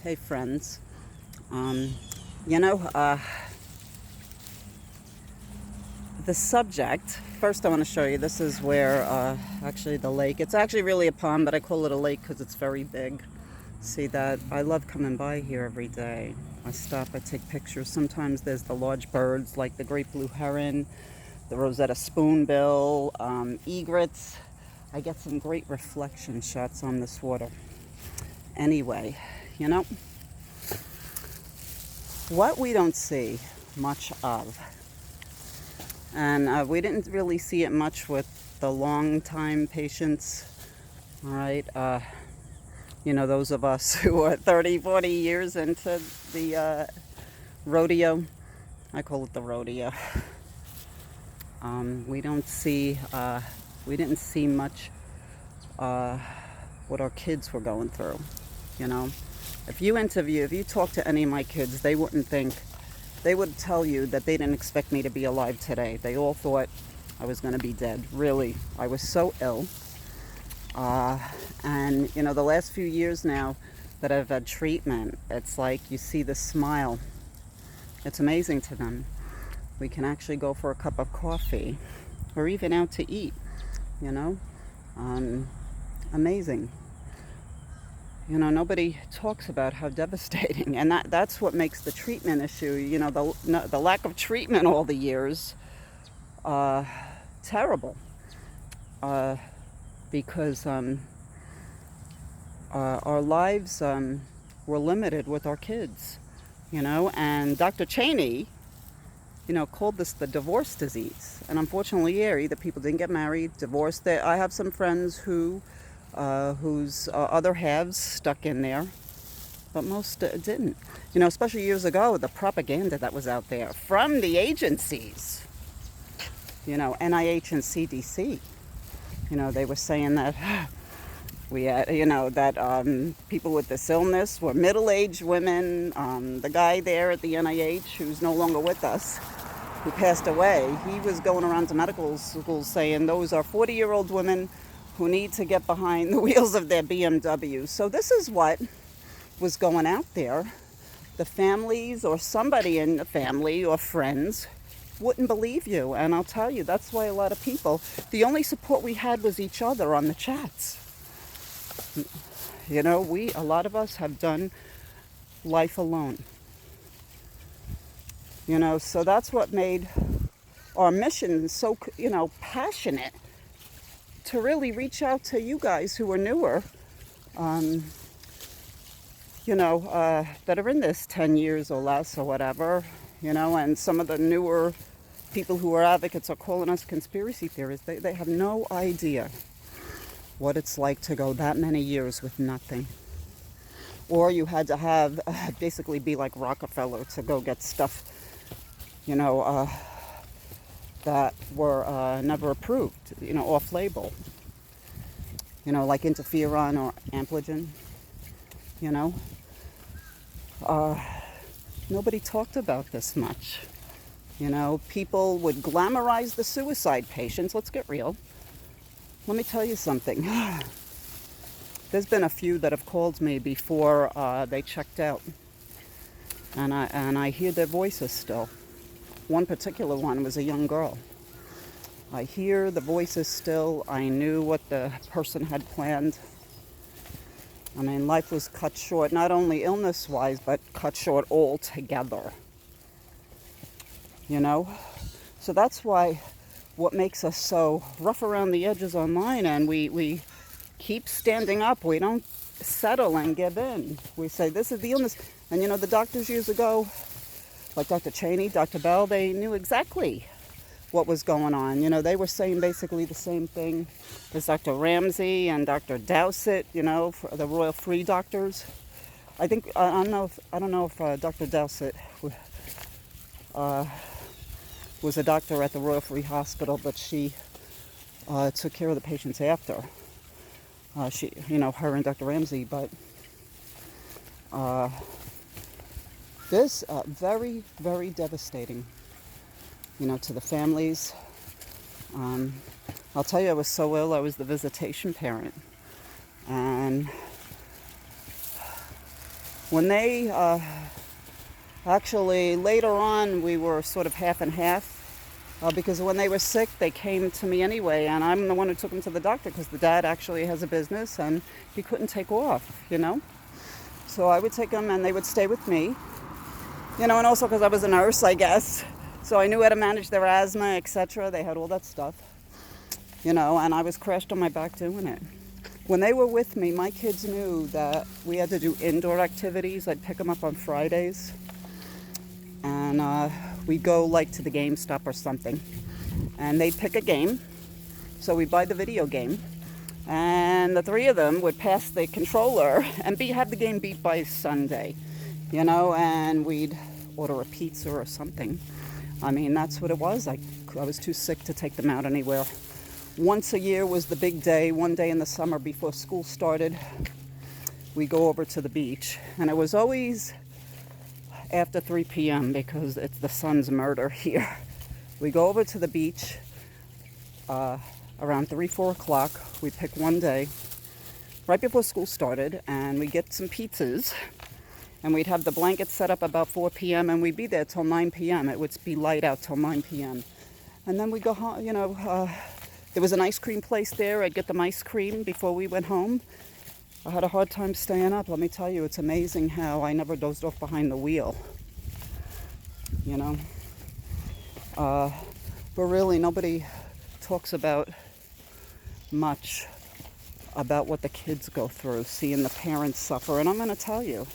Hey friends, um, you know, uh, the subject, first I want to show you, this is where, actually the lake, it's actually really a pond, but I call it a lake because it's very big. See that? I love coming by here every day. I stop, I take pictures. Sometimes there's the large birds like the great blue heron, the Rosetta spoonbill, egrets. I get some great reflection shots on this water. Anyway, you know, what we don't see much of, and we didn't really see it much with the long time patients, all right? Those of us who are 30, 40 years into the rodeo. I call it the rodeo. We don't see, we didn't see much what our kids were going through, you know? If you talk to any of my kids, they would tell you that they didn't expect me to be alive today. They all thought I was going to be dead. Really, I was so ill. And, the last few years now that I've had treatment, it's like you see the smile. It's amazing to them. We can actually go for a cup of coffee or even out to eat, you know. Amazing. Nobody talks about how devastating, and that's what makes the treatment issue, the lack of treatment all the years, terrible, because our lives were limited with our kids, and Dr. Cheney, called this the divorce disease, and unfortunately, yeah, either people didn't get married, divorced. I have some friends whose other halves stuck in there, but most didn't. Especially years ago, the propaganda that was out there from the agencies, NIH and CDC, they were saying that we had, that people with this illness were middle-aged women. The guy there at the NIH, who's no longer with us, who passed away, he was going around to medical schools saying those are 40-year-old women who need to get behind the wheels of their BMWs. So this is what was going out there. The families or somebody in the family or friends wouldn't believe you. And I'll tell you, that's why a lot of people, the only support we had was each other on the chats. A lot of us have done life alone. So that's what made our mission so, passionate, to really reach out to you guys who are newer, that are in this 10 years or less or whatever, and some of the newer people who are advocates are calling us conspiracy theorists. They have no idea what it's like to go that many years with nothing. Or you had to have, basically be like Rockefeller to go get stuff, that were never approved, off-label, like interferon or Ampligen, Nobody talked about this much. People would glamorize the suicide patients. Let's get real. Let me tell you something. There's been a few that have called me before they checked out, and I hear their voices still. One particular one was a young girl. I hear the voices still. I knew what the person had planned. I mean, life was cut short, not only illness-wise, but cut short altogether. So that's why what makes us so rough around the edges online, and we keep standing up. We don't settle and give in. We say, this is the illness. And the doctors years ago, like Dr. Cheney, Dr. Bell, they knew exactly what was going on. They were saying basically the same thing as Dr. Ramsey and Dr. Dowsett, for the Royal Free doctors. I don't know if Dr. Dowsett was a doctor at the Royal Free Hospital, but she took care of the patients after. Her and Dr. Ramsey, but this very, very devastating, to the families. I'll tell you, I was so ill, I was the visitation parent. And When they actually later on we were sort of half and half. Because when they were sick, they came to me anyway, and I'm the one who took them to the doctor because the dad actually has a business and he couldn't take off, you know. So I would take them and they would stay with me, you know, and also because I was a nurse, I guess. So I knew how to manage their asthma, etc. They had all that stuff, you know, and I was crashed on my back doing it. When they were with me, my kids knew that we had to do indoor activities. I'd pick them up on Fridays, and we'd go like to the GameStop or something, and they'd pick a game. So we'd buy the video game, and the three of them would pass the controller and have the game beat by Sunday, you know, and we'd order a pizza or something. I mean, that's what it was. I was too sick to take them out anywhere. Once a year was the big day. One day in the summer before school started, we go over to the beach, and it was always after 3 p.m. because it's the sun's murder here. We go over to the beach around 3-4 o'clock. We pick one day right before school started, and we get some pizzas, and we'd have the blankets set up about 4 p.m. and we'd be there till 9 p.m. It would be light out till 9 p.m. And then we go home, you know. There was an ice cream place there. I'd get them ice cream before we went home. I had a hard time staying up. Let me tell you, it's amazing how I never dozed off behind the wheel, you know. But really, nobody talks about much about what the kids go through, seeing the parents suffer. And I'm going to tell you,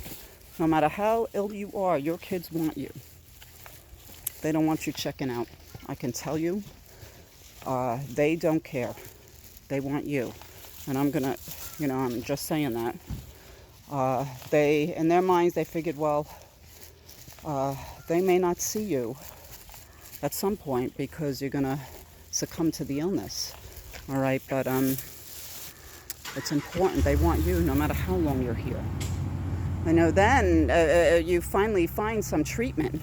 no matter how ill you are, your kids want you. They don't want you checking out. I can tell you, they don't care. They want you. And I'm gonna, you know, I'm just saying that. They, in their minds, they figured, well, they may not see you at some point because you're gonna succumb to the illness. All right, but it's important. They want you no matter how long you're here. You know, then you finally find some treatment.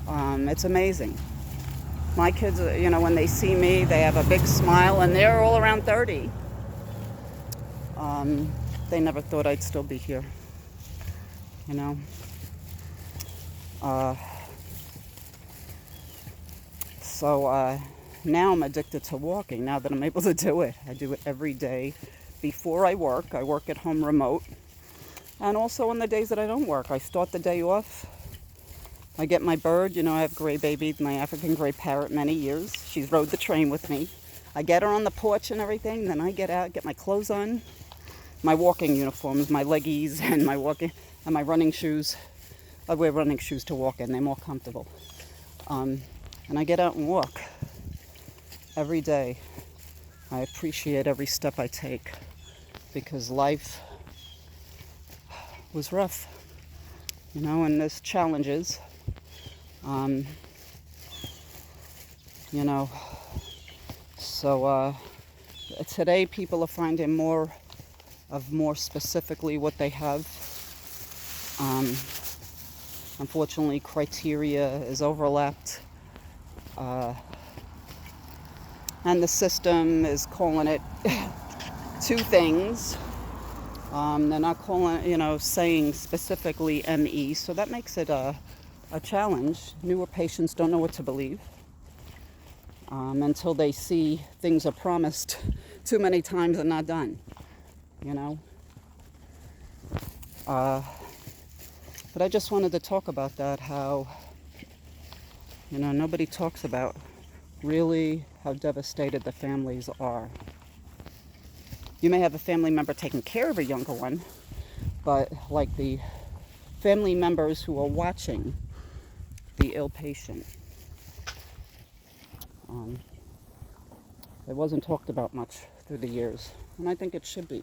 It's amazing. My kids, you know, when they see me, they have a big smile, and they're all around 30. They never thought I'd still be here, you know. So now I'm addicted to walking, now that I'm able to do it. I do it every day before I work. I work at home remote. And also on the days that I don't work, I start the day off. I get my bird, you know, I have Gray Baby, my African gray parrot, many years. She's rode the train with me. I get her on the porch and everything, then I get out, get my clothes on, my walking uniforms, my leggies, and my running shoes. I wear running shoes to walk in, they're more comfortable. And I get out and walk every day. I appreciate every step I take because life was rough, you know, and there's challenges. You know, so today people are finding more specifically what they have. Unfortunately, criteria is overlapped, and the system is calling it two things. They're not calling, you know, saying specifically ME, so that makes it a challenge. Newer patients don't know what to believe until they see things are promised too many times and not done, you know. But I just wanted to talk about that, how, you know, nobody talks about really how devastated the families are. You may have a family member taking care of a younger one, but like the family members who are watching the ill patient, it wasn't talked about much through the years, and I think it should be.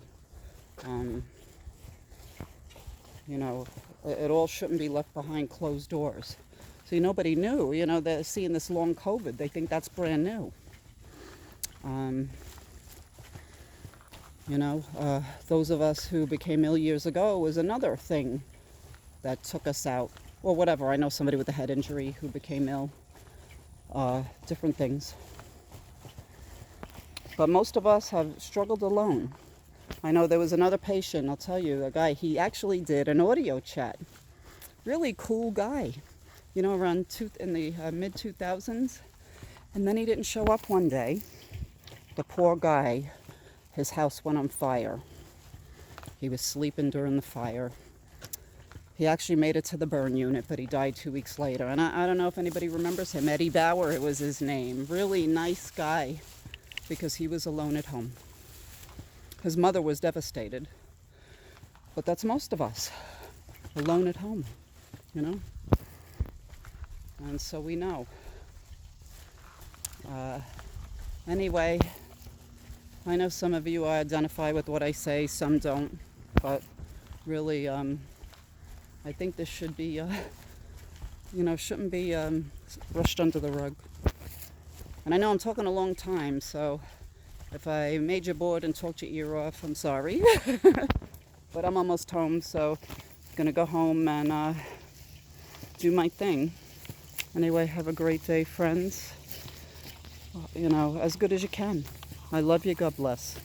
You know, it all shouldn't be left behind closed doors. See, nobody knew, you know, they're seeing this long COVID. They think that's brand new. You know, those of us who became ill years ago was another thing that took us out. Or whatever, I know somebody with a head injury who became ill. Different things. But most of us have struggled alone. I know there was another patient, I'll tell you, a guy, he actually did an audio chat. Really cool guy, you know, in the mid 2000s. And then he didn't show up one day. The poor guy, his house went on fire. He was sleeping during the fire. He actually made it to the burn unit, but he died 2 weeks later. And I don't know if anybody remembers him. Eddie Bauer, it was his name. Really nice guy, because he was alone at home. His mother was devastated. But that's most of us, alone at home, you know? And so we know. Anyway, I know some of you identify with what I say, some don't. But really, I think this should be, shouldn't be rushed under the rug. And I know I'm talking a long time, so if I made you bored and talked your ear off, I'm sorry. But I'm almost home, so I'm going to go home and do my thing. Anyway, have a great day, friends. As good as you can. I love you. God bless.